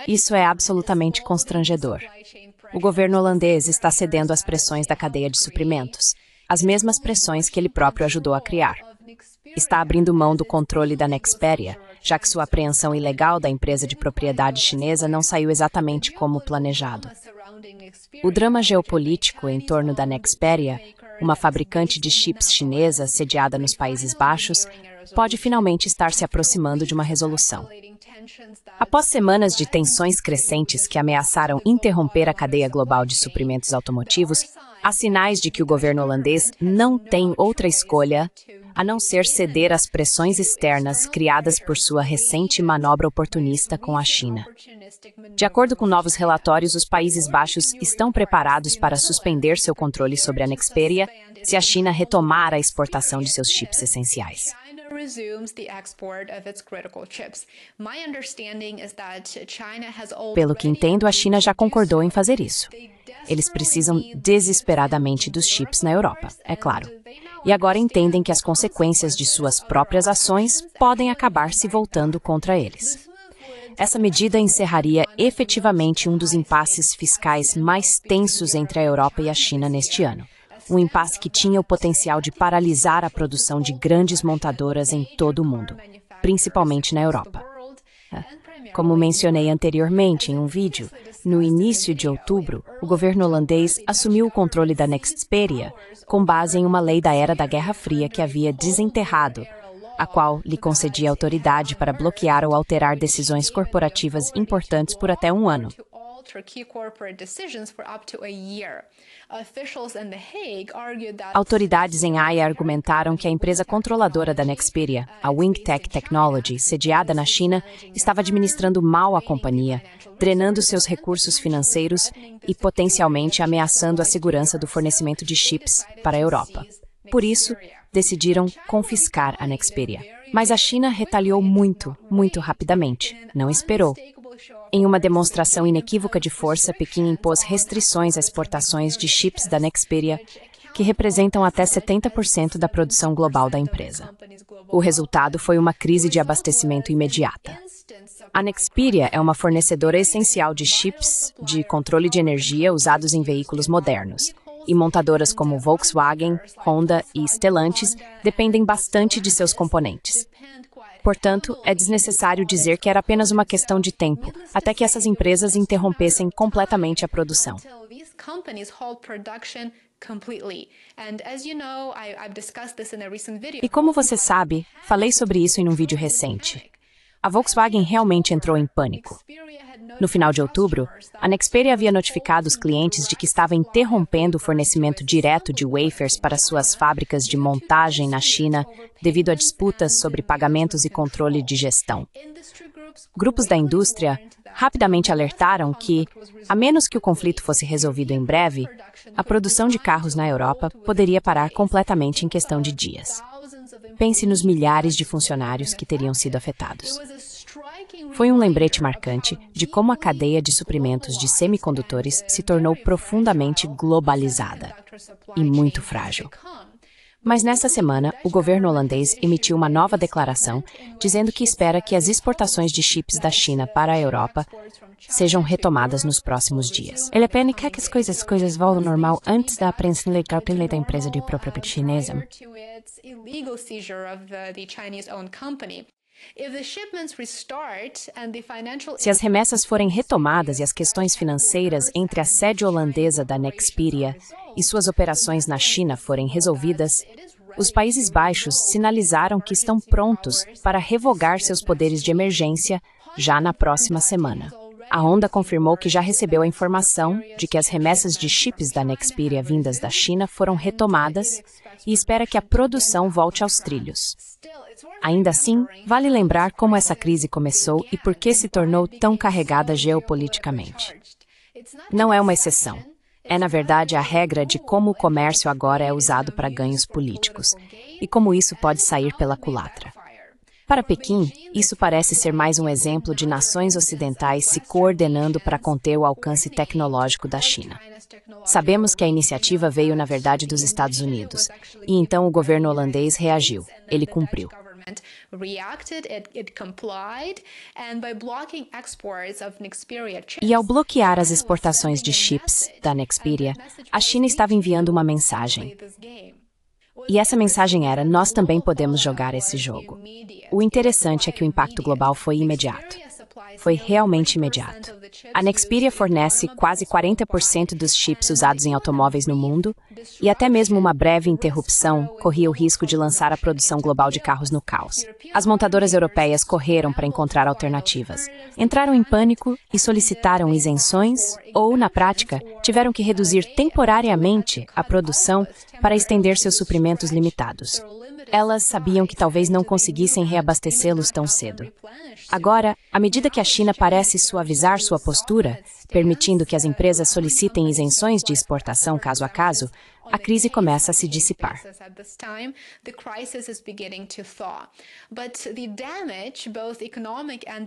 Isso é absolutamente constrangedor. O governo holandês está cedendo às pressões da cadeia de suprimentos, as mesmas pressões que ele próprio ajudou a criar. Está abrindo mão do controle da Nexperia, já que sua apreensão ilegal da empresa de propriedade chinesa não saiu exatamente como planejado. O drama geopolítico em torno da Nexperia, uma fabricante de chips chinesa sediada nos Países Baixos, pode finalmente estar se aproximando de uma resolução. Após semanas de tensões crescentes que ameaçaram interromper a cadeia global de suprimentos automotivos, há sinais de que o governo holandês não tem outra escolha a não ser ceder às pressões externas criadas por sua recente manobra oportunista com a China. De acordo com novos relatórios, os Países Baixos estão preparados para suspender seu controle sobre a Nexperia se a China retomar a exportação de seus chips essenciais. Pelo que entendo, a China já concordou em fazer isso. Eles precisam desesperadamente dos chips na Europa, é claro. E agora entendem que as consequências de suas próprias ações podem acabar se voltando contra eles. Essa medida encerraria efetivamente um dos impasses fiscais mais tensos entre a Europa e a China neste ano. Um impasse que tinha o potencial de paralisar a produção de grandes montadoras em todo o mundo, principalmente na Europa. Como mencionei anteriormente em um vídeo, no início de outubro, o governo holandês assumiu o controle da Nexperia com base em uma lei da era da Guerra Fria que havia desenterrado, a qual lhe concedia autoridade para bloquear ou alterar decisões corporativas importantes por até um ano. Autoridades em Haia argumentaram que a empresa controladora da Nexperia, a Wingtech Technology, sediada na China, estava administrando mal a companhia, drenando seus recursos financeiros e potencialmente ameaçando a segurança do fornecimento de chips para a Europa. Por isso, decidiram confiscar a Nexperia. Mas a China retaliou muito rapidamente. Não esperou. Em uma demonstração inequívoca de força, Pequim impôs restrições às exportações de chips da Nexperia, que representam até 70% da produção global da empresa. O resultado foi uma crise de abastecimento imediata. A Nexperia é uma fornecedora essencial de chips de controle de energia usados em veículos modernos, e montadoras como Volkswagen, Honda e Stellantis dependem bastante de seus componentes. Portanto, é desnecessário dizer que era apenas uma questão de tempo até que essas empresas interrompessem completamente a produção. E como você sabe, falei sobre isso em um vídeo recente. A Volkswagen realmente entrou em pânico. No final de outubro, a Nexperia havia notificado os clientes de que estava interrompendo o fornecimento direto de wafers para suas fábricas de montagem na China devido a disputas sobre pagamentos e controle de gestão. Grupos da indústria rapidamente alertaram que, a menos que o conflito fosse resolvido em breve, a produção de carros na Europa poderia parar completamente em questão de dias. Pense nos milhares de funcionários que teriam sido afetados. Foi um lembrete marcante de como a cadeia de suprimentos de semicondutores se tornou profundamente globalizada e muito frágil. Mas nessa semana, o governo holandês emitiu uma nova declaração dizendo que espera que as exportações de chips da China para a Europa sejam retomadas nos próximos dias. Ele apenas quer que as coisas voltem ao normal antes da apreensão legal pela da empresa de propriedade chinesa. Se as remessas forem retomadas e as questões financeiras entre a sede holandesa da Nexperia e suas operações na China forem resolvidas, os Países Baixos sinalizaram que estão prontos para revogar seus poderes de emergência já na próxima semana. A Honda confirmou que já recebeu a informação de que as remessas de chips da Nexperia vindas da China foram retomadas e espera que a produção volte aos trilhos. Ainda assim, vale lembrar como essa crise começou e por que se tornou tão carregada geopoliticamente. Não é uma exceção. É, na verdade, a regra de como o comércio agora é usado para ganhos políticos e como isso pode sair pela culatra. Para Pequim, isso parece ser mais um exemplo de nações ocidentais se coordenando para conter o alcance tecnológico da China. Sabemos que a iniciativa veio, na verdade, dos Estados Unidos, e então o governo holandês reagiu. Ele cumpriu. E ao bloquear as exportações de chips da Nexperia, a China estava enviando uma mensagem. E essa mensagem era: nós também podemos jogar esse jogo. O interessante é que o impacto global foi imediato. Foi realmente imediato. A Nexperia fornece quase 40% dos chips usados em automóveis no mundo, e até mesmo uma breve interrupção corria o risco de lançar a produção global de carros no caos. As montadoras europeias correram para encontrar alternativas. Entraram em pânico e solicitaram isenções ou, na prática, tiveram que reduzir temporariamente a produção para estender seus suprimentos limitados. Elas sabiam que talvez não conseguissem reabastecê-los tão cedo. Agora, à medida que a China parece suavizar sua postura, permitindo que as empresas solicitem isenções de exportação caso a caso, a crise começa a se dissipar.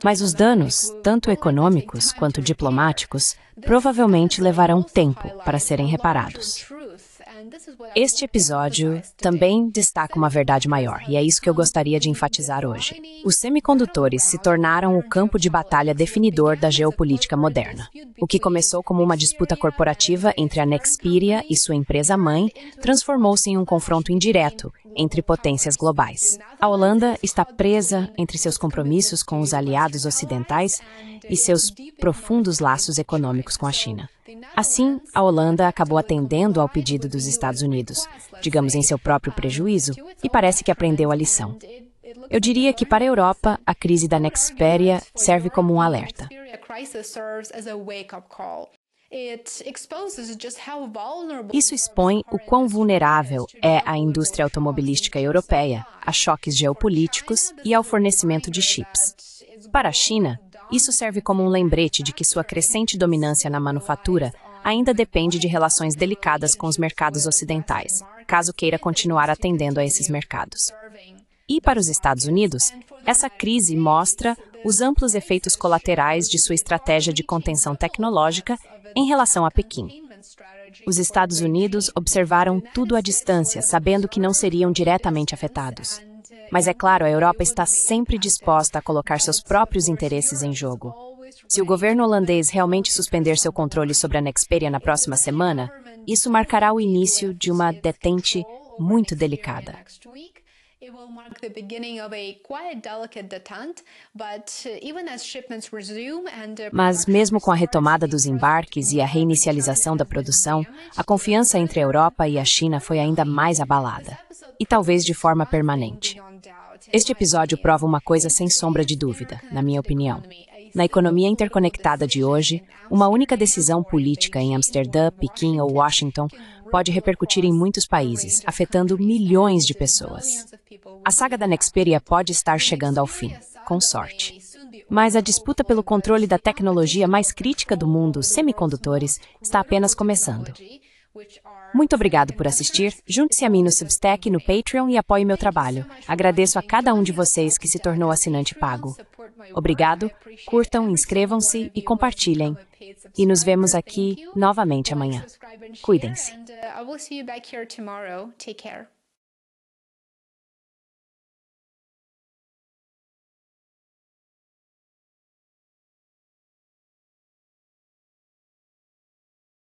Mas os danos, tanto econômicos quanto diplomáticos, provavelmente levarão tempo para serem reparados. Este episódio também destaca uma verdade maior, e é isso que eu gostaria de enfatizar hoje. Os semicondutores se tornaram o campo de batalha definidor da geopolítica moderna. O que começou como uma disputa corporativa entre a Nexperia e sua empresa-mãe transformou-se em um confronto indireto entre potências globais. A Holanda está presa entre seus compromissos com os aliados ocidentais e seus profundos laços econômicos com a China. Assim, a Holanda acabou atendendo ao pedido dos Estados Unidos, digamos em seu próprio prejuízo, e parece que aprendeu a lição. Eu diria que para a Europa, a crise da Nexperia serve como um alerta. Isso expõe o quão vulnerável é a indústria automobilística europeia a choques geopolíticos e ao fornecimento de chips. Para a China, isso serve como um lembrete de que sua crescente dominância na manufatura ainda depende de relações delicadas com os mercados ocidentais, caso queira continuar atendendo a esses mercados. E para os Estados Unidos, essa crise mostra os amplos efeitos colaterais de sua estratégia de contenção tecnológica em relação a Pequim. Os Estados Unidos observaram tudo à distância, sabendo que não seriam diretamente afetados. Mas é claro, a Europa está sempre disposta a colocar seus próprios interesses em jogo. Se o governo holandês realmente suspender seu controle sobre a Nexperia na próxima semana, isso marcará o início de uma detente muito delicada. Mas mesmo com a retomada dos embarques e a reinicialização da produção, a confiança entre a Europa e a China foi ainda mais abalada, e talvez de forma permanente. Este episódio prova uma coisa sem sombra de dúvida, na minha opinião. Na economia interconectada de hoje, uma única decisão política em Amsterdã, Pequim ou Washington pode repercutir em muitos países, afetando milhões de pessoas. A saga da Nexperia pode estar chegando ao fim, com sorte. Mas a disputa pelo controle da tecnologia mais crítica do mundo, os semicondutores, está apenas começando. Muito obrigado por assistir. Junte-se a mim no Substack, no Patreon e apoie meu trabalho. Agradeço a cada um de vocês que se tornou assinante pago. Obrigado, curtam, inscrevam-se e compartilhem. E nos vemos aqui novamente amanhã. Cuidem-se.